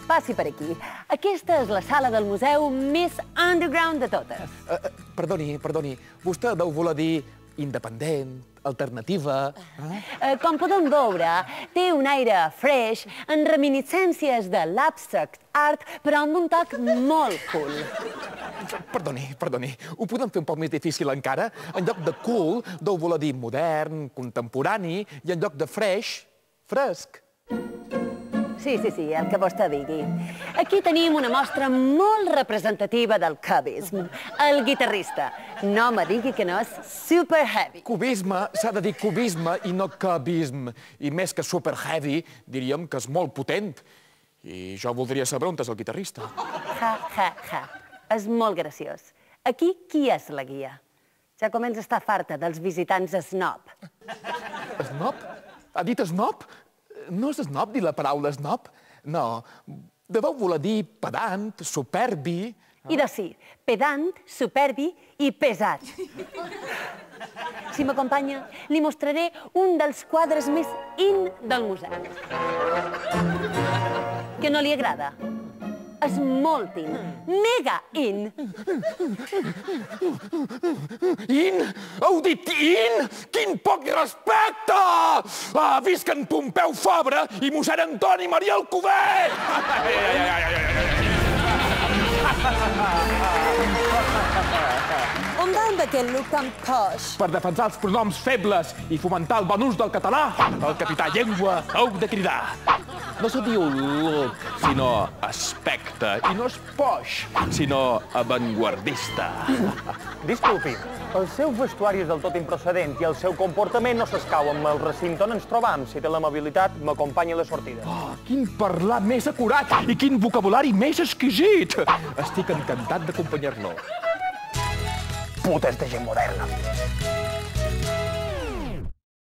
passi per aquí. Aquesta és la sala del museu més underground de totes. Perdoni, vostè deu voler dir independent, alternativa... Com podem veure, té un aire fresh, en reminiscències de l'abstract art, però amb un toc molt cool. Perdoni, ho podem fer un poc més difícil encara? En lloc de cool, deu voler dir modern, contemporani, i en lloc de fresh, fresc. Sí, el que vostè digui. Aquí tenim una mostra molt representativa del cubisme. El guitarrista. No me digui que no és super heavy. Cubisme s'ha de dir cubisme i no cubisme. I més que super heavy, diríem que és molt potent. I jo voldria saber on és el guitarrista. Ja. És molt graciós. Aquí, qui és la guia? Ja comença a estar farta dels visitants snob. Snob? Ha dit snob? No és snob dir la paraula snob? No. Deveu voler dir pedant, superbi... I de sí, pedant, superbi i pesat. Si m'acompanya, li mostraré un dels quadres més in del museu. Que no li agrada? És molt in, mega in. In? Heu dit in? Quin poc respecte! Visca en Pompeu Fabra i mossèn Antoni Maria Alcover! On va amb aquest look tan posh? Per defensar els pronoms febles i fomentar el bon ús del català, el capità Llengua heu de cridar. No se diu look, sinó aspecte. I no és posh, sinó avantguardista. Disculpi, el seu vestuari és del tot improcedent i el seu comportament no s'escau amb el recinte on ens trobam. Si té l'amabilitat, m'acompanyi a la sortida. Oh, quin parlar més acurat i quin vocabulari més exquisit! Estic encantat d'acompanyar-lo. Putes de gent moderna.